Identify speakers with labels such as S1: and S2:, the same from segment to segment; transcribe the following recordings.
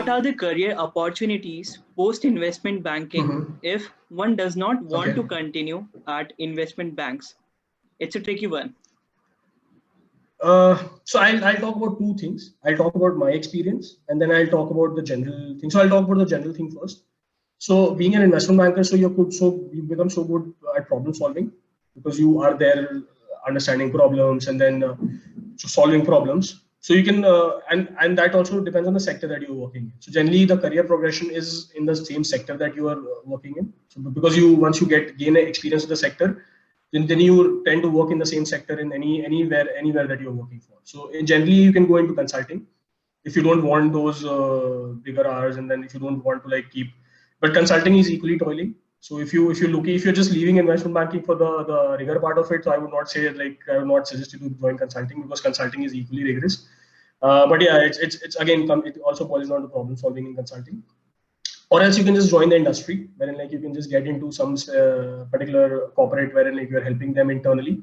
S1: what are the career opportunities post investment banking
S2: Mm-hmm.
S1: if one does not want
S2: Okay.
S1: to continue at investment banks? It's a tricky one.
S2: So I'll talk about two things. I'll talk about my experience and then I'll talk about the general thing. So I'll talk about the general thing first. So being an investment banker, you become so good at problem solving because you are there understanding problems and then solving problems. So you can and that also depends on the sector that you're working in. So generally the career progression is in the same sector that you are working in. So because you once you gain experience in the sector, then you tend to work in the same sector in anywhere that you're working for. So generally you can go into consulting if you don't want those bigger hours, and then if you don't want to like keep, but consulting is equally toiling. So if you're just leaving investment banking for the rigor part of it, so I would not say like I would not suggest you to join consulting because consulting is equally rigorous. But yeah, it's again it also boils down to problem solving in consulting, or else you can just join the industry wherein like you can just get into some particular corporate wherein like you're helping them internally,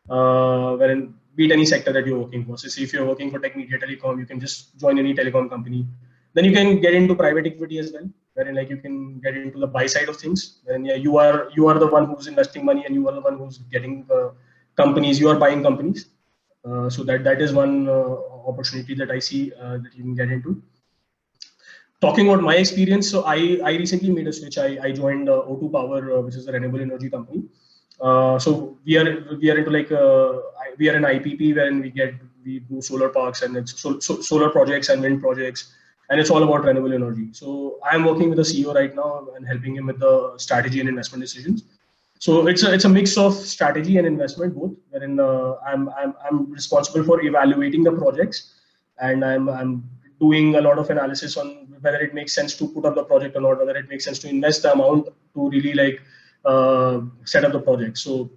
S2: wherein be it any sector that you're working for. So say if you're working for Tech Media Telecom, you can just join any telecom company. Then you can get into private equity as well, wherein like you can get into the buy side of things. Then yeah, you are the one who's investing money and you are the one who's getting companies. You are buying companies. So that is one opportunity that I see that you can get into. Talking about my experience, so I recently made a switch. I joined O2 Power, which is a renewable energy company. So we are into like we are an IPP wherein we do solar parks and it's solar projects and wind projects, and it's all about renewable energy. So I'm working with the CEO right now and helping him with the strategy and investment decisions. So it's a mix of strategy and investment both, wherein I'm responsible for evaluating the projects, and I'm doing a lot of analysis on whether it makes sense to put up the project or not, whether it makes sense to invest the amount to really like set up the project. So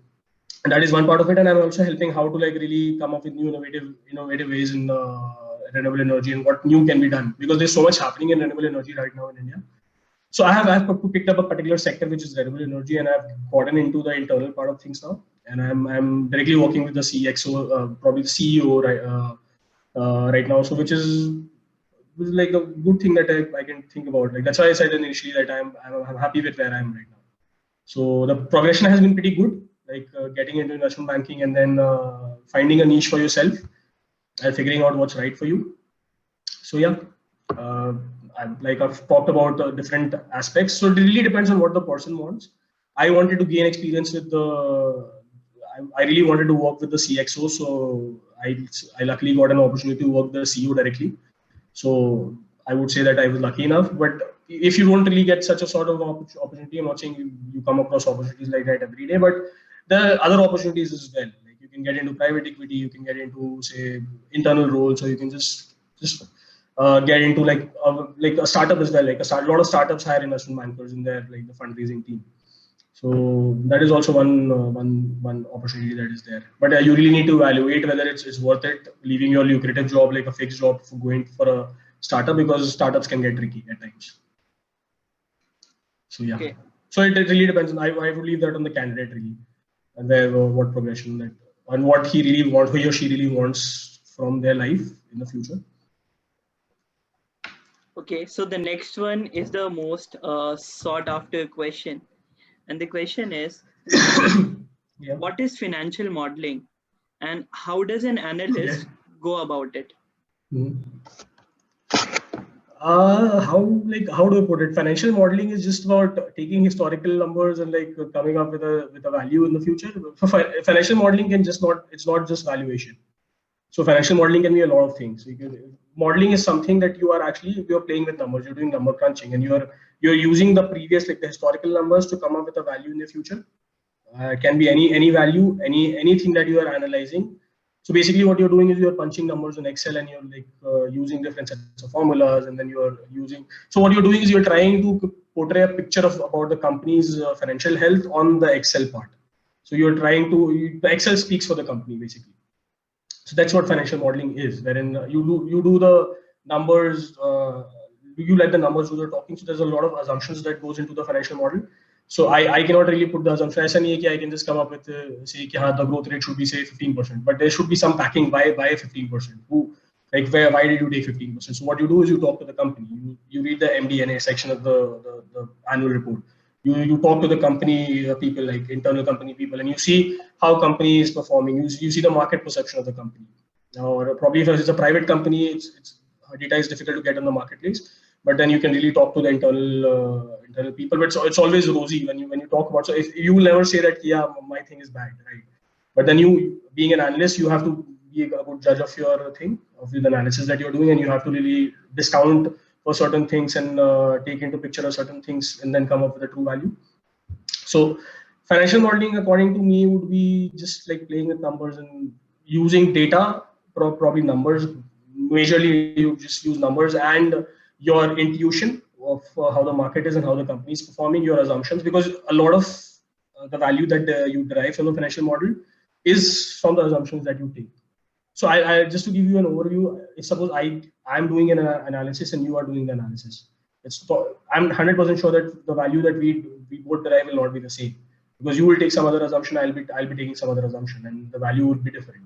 S2: that is one part of it, and I'm also helping how to like really come up with new innovative ways in renewable energy and what new can be done, because there's so much happening in renewable energy right now in India. So I've picked up a particular sector which is renewable energy, and I've gotten into the internal part of things now, and I'm directly working with the CXO, probably the CEO right now. So which is like a good thing that I can think about. Like that's why I said initially that I'm happy with where I am right now. So the progression has been pretty good, like getting into investment banking and then finding a niche for yourself and figuring out what's right for you. So yeah, uh, I've talked about the different aspects. So it really depends on what the person wants. I wanted to gain experience with I really wanted to work with the CXO, so I luckily got an opportunity to work with the CEO directly. So I would say that I was lucky enough. But if you don't really get such a sort of opportunity, I'm not saying you come across opportunities like that every day, but there are other opportunities as well. Like you can get into private equity, you can get into say internal roles, or you can just get into like a startup as well. A lot of startups hire investment bankers in their like the fundraising team. So that is also one opportunity that is there. But you really need to evaluate whether it's worth it leaving your lucrative job, like a fixed job, for going for a startup, because startups can get tricky at times. So yeah.
S1: Okay.
S2: So it really depends. I would leave that on the candidate really, and where what progression that and what he or she really wants from their life in the future.
S1: Okay, so the next one is the most sought after question. And the question is,
S2: Yeah.
S1: what is financial modeling and how does an
S2: Okay.
S1: analyst go about it?
S2: How do I put it? Financial modeling is just about taking historical numbers and like coming up with a value in the future. For financial modeling can just not it's not just valuation. So financial modeling can be a lot of things. Modeling is something that you're playing with numbers, you're doing number crunching, and you're using the previous like the historical numbers to come up with a value in the future. It can be any value, anything that you are analyzing. So basically, what you're doing is you're punching numbers in Excel and you're like using different sets of formulas, and then you're using. So what you're doing is you're trying to portray a picture of about the company's financial health on the Excel part. So you're trying to the Excel speaks for the company basically. So that's what financial modeling is, wherein you do the numbers, you let the numbers do the talking. So there's a lot of assumptions that goes into the financial model. So I cannot really put the assumption. ऐसा नहीं है कि I can just come up with say कि हाँ, the growth rate should be say 15%, but there should be some backing by 15%. Like why did you take 15%? So what you do is you talk to the company. You read the MD&A section of the annual report. You talk to the company people, like internal company people, and you see how company is performing. You see the market perception of the company. Or probably if it's a private company, it's data is difficult to get in the marketplace. But then you can really talk to the internal people. But it's always rosy when you talk about. So if you will never say that, yeah, my thing is bad, right? But then you, being an analyst, you have to be a good judge of your thing, of the analysis that you're doing, and you have to really discount for certain things and take into picture of certain things, and then come up with a true value. So financial modeling, according to me, would be just like playing with numbers and using data, probably numbers. Majorly, you just use numbers and your intuition of how the market is and how the company is performing, your assumptions, because a lot of the value that you derive from the financial model is from the assumptions that you take. So I just to give you an overview, if suppose I'm doing an analysis and you are doing the analysis, I'm 100% sure that the value that we both derive will not be the same, because you will take some other assumption, I'll be taking some other assumption, and the value would be different.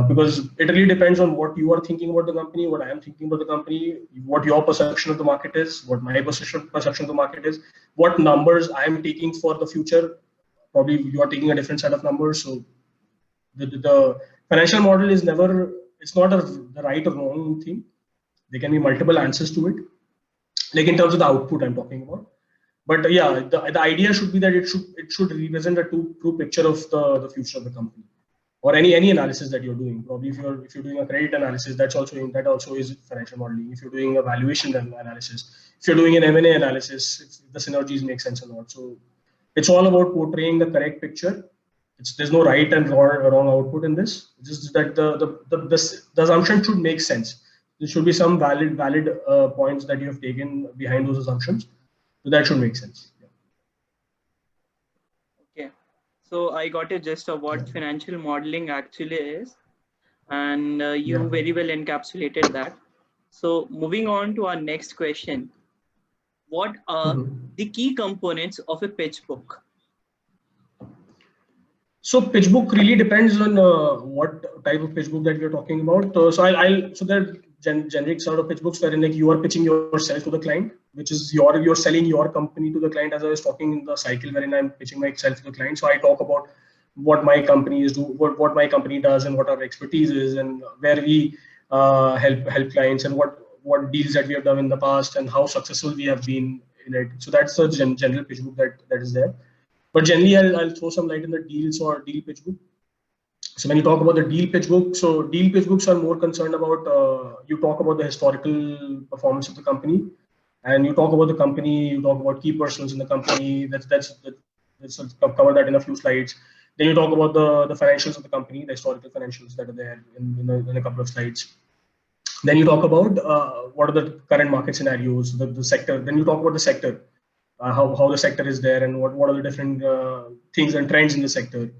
S2: Because it really depends on what you are thinking about the company, what I am thinking about the company, what your perception of the market is, what my perception of the market is, what numbers I am taking for the future. Probably you are taking a different set of numbers. So the financial model is never, it's not the right or wrong thing. There can be multiple answers to it, like in terms of the output I'm talking about. But yeah, the idea should be that it should represent a true picture of the future of the company, or any analysis that you're doing. Probably if you're doing a credit analysis, that also is financial modeling. If you're doing a valuation analysis, if you're doing an M&A analysis, if the synergies make sense or not. So it's all about portraying the correct picture. There's no right and wrong output in this. It's just that the assumption should make sense. There should be some valid points that you have taken behind those assumptions. So that should make sense.
S1: Yeah. Okay. So I got a gist of what financial modeling actually is, and you very well encapsulated that. So moving on to our next question. What are the key components of a pitch book?
S2: So pitch book really depends on what type of pitch book that we're talking about. So there are generic sort of pitch books wherein like you are pitching yourself to the client, which is you're selling your company to the client. As I was talking in the cycle wherein I'm pitching myself to the client. So I talk about what my company is what my company does, and what our expertise is, and where we help clients, and what deals that we have done in the past, and how successful we have been in it. So that's the general pitch book that is there. But generally, I'll throw some light in the deals or deal pitch book. So when you talk about the deal pitch book, so deal pitch books are more concerned about you talk about the historical performance of the company, and you talk about the company, you talk about key persons in the company. That's cover that in a few slides. Then you talk about the financials of the company, the historical financials that are there in a couple of slides. Then you talk about what are the current market scenarios, the sector. Then you talk about the sector. How the sector is there, and what are the different things and trends in the sector.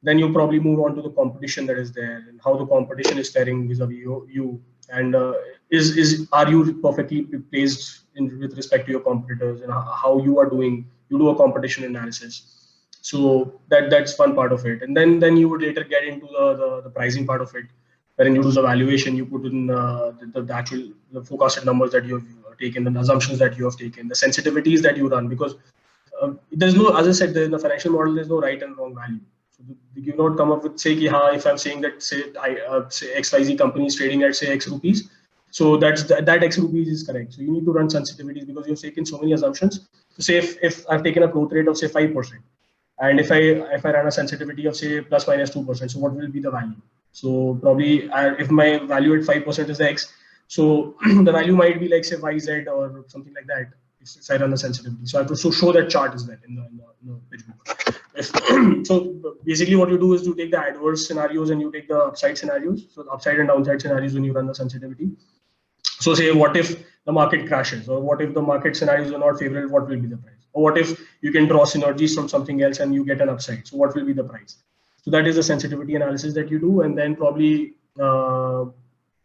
S2: Then you probably move on to the competition that is there, and how the competition is faring vis-a-vis you, and are you perfectly placed with respect to your competitors, and how you are doing. You do a competition analysis. So that's one part of it, and then you would later get into the pricing part of it, wherein you do the valuation, you put in the actual forecasted numbers that you have taken, the assumptions that you have taken, the sensitivities that you run, because there's no, as I said, in the financial model, there's no right and wrong value. So you not come up with say, if I'm saying that say XYZ company is trading at say X rupees, so that X rupees is correct. So you need to run sensitivities, because you've taken so many assumptions. So say if I've taken a growth rate of say 5%, and if I run a sensitivity of say plus minus 2%, so what will be the value? So probably if my value at 5% is X, so the value might be like say YZ or something like that if I run the sensitivity. So I have to show that chart as well in the pitch book. So basically what you do is you take the adverse scenarios and you take the upside scenarios. So the upside and downside scenarios when you run the sensitivity. So say what if the market crashes, or what if the market scenarios are not favorable, what will be the price? Or what if you can draw synergies from something else and you get an upside, so what will be the price? So that is the sensitivity analysis that you do, and then probably the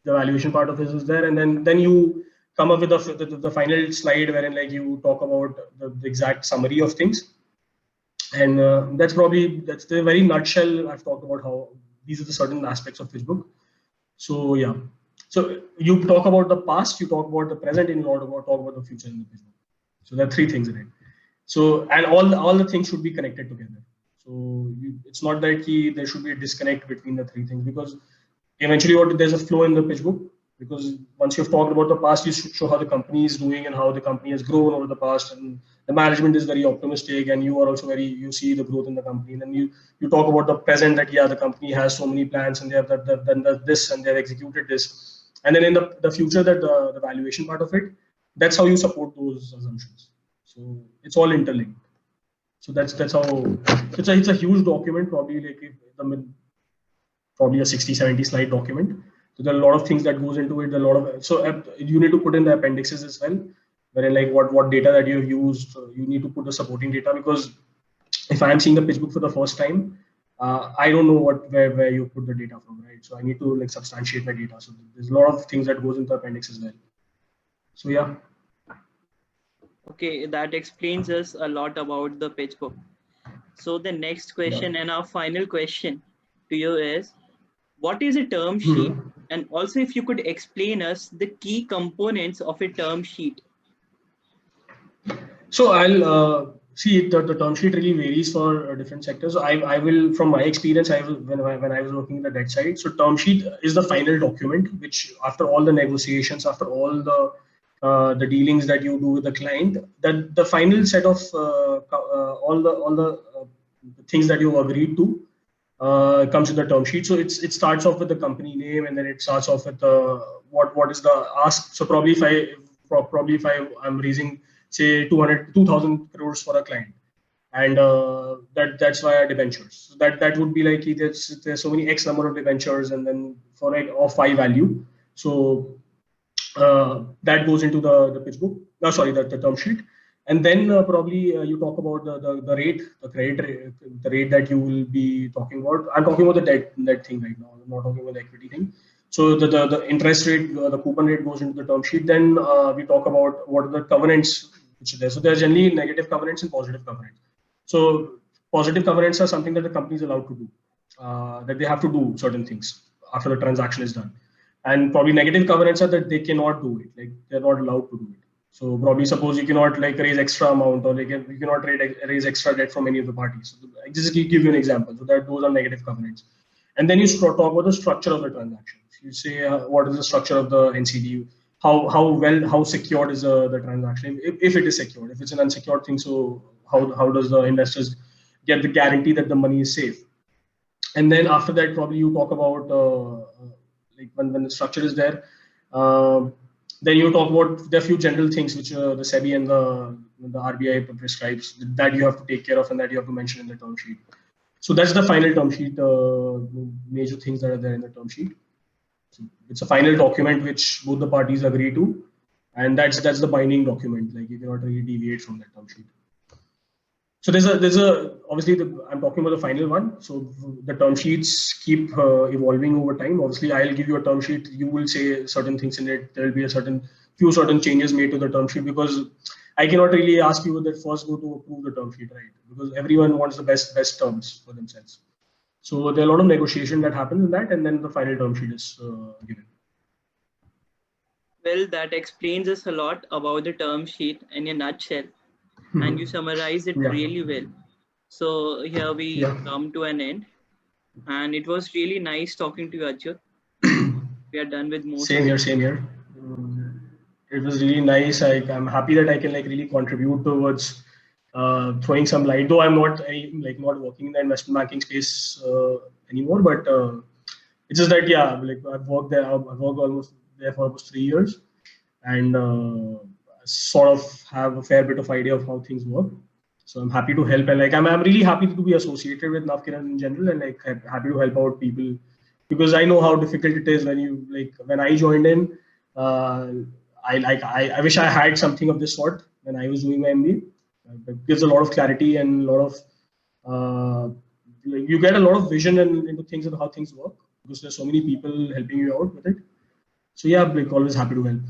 S2: valuation part of this is there, and then you come up with the final slide wherein like you talk about the exact summary of things, and that's the very nutshell. I've talked about how these are the certain aspects of pitch book. So yeah, So you talk about the past, you talk about the present, and you talk about the future in the pitch book. So there are three things in it. So and all the things should be connected together. So it's not that there should be a disconnect between the three things, because eventually there's a flow in the pitch book, because once you've talked about the past, you should show how the company is doing and how the company has grown over the past, and the management is very optimistic, and you are also you see the growth in the company. And then you talk about the present, that yeah, the company has so many plans and they have done this and they have executed this. And then in the future, that the valuation part of it, that's how you support those assumptions. So it's all interlinked. So that's how it's a huge document, probably like probably a 60-70 slide document. So there are a lot of things that goes into it. There are a lot of, so you need to put in the appendixes as well, wherein like what data that you have used. You need to put the supporting data, because if I am seeing the pitch book for the first time, I don't know where you put the data from, right? So I need to like substantiate my data. So there's a lot of things that goes into the appendix as well. So yeah.
S1: Okay, that explains us a lot about the pitch book. So the next question and our final question to you is, what is a term sheet? And also if you could explain us the key components of a term sheet.
S2: So I'll see the term sheet really varies for different sectors. So I will, from my experience, when I was working in the debt side. So term sheet is the final document, which after all the negotiations, after all the dealings that you do with the client, that the final set of all the things that you agreed to comes in the term sheet. So it starts off with the company name, and then it starts off with what is the ask. So probably if I'm raising say 2,000 crores for a client, and that's via debentures. So that would be like there's so many X number of debentures, and then for of 5 value. So that goes into the pitch book. Sorry, the term sheet. And then probably you talk about the rate, the credit rate, the rate that you will be talking about. I'm talking about the debt thing right now. I'm not talking about the equity thing. So the interest rate, the coupon rate goes into the term sheet. Then we talk about what are the covenants which are there. So there's generally negative covenants and positive covenants. So positive covenants are something that the company is allowed to do, that they have to do certain things after the transaction is done. And probably negative covenants are that they cannot do it, like they're not allowed to do it. So probably suppose you cannot like raise extra amount, or like you cannot raise extra debt from any of the parties. So I just give you an example. So that those are negative covenants. And then you talk about the structure of the transaction. You say what is the structure of the NCD, how secured is the transaction, if it is secured. If it's an unsecured thing, so how does the investors get the guarantee that the money is safe? And then after that, probably you talk about like when the structure is there. Then you talk about the few general things which the SEBI and the RBI prescribes that you have to take care of and that you have to mention in the term sheet. So that's the final term sheet, major things that are there in the term sheet. So it's a final document which both the parties agree to, and that's the binding document. Like you cannot really deviate from that term sheet. So there's a obviously I'm talking about the final one. So the term sheets keep evolving over time. Obviously, I'll give you a term sheet. You will say certain things in it. There will be a few certain changes made to the term sheet, because I cannot really ask you that first go to approve the term sheet, right? Because everyone wants the best terms for themselves. So there are a lot of negotiation that happens in that, and then the final term sheet is given.
S1: Well, that explains us a lot about the term sheet in a nutshell. And you summarize it really well. So here we come to an end, and it was really nice talking to you, Achyut. We are done with most.
S2: Same here. It was really nice. I'm happy that I can like really contribute towards throwing some light. Though I'm not not working in the investment banking space anymore, but it's just that like I've worked there. I've worked almost there for almost 3 years, and sort of have a fair bit of idea of how things work. So I'm happy to help, and like I'm really happy to be associated with Navkiran in general, and like happy to help out people, because I know how difficult it is when I joined in. I wish I had something of this sort when I was doing my MBA. It gives a lot of clarity and a lot of you get a lot of vision into things and how things work, because there's so many people helping you out with it. So yeah, like always happy to help.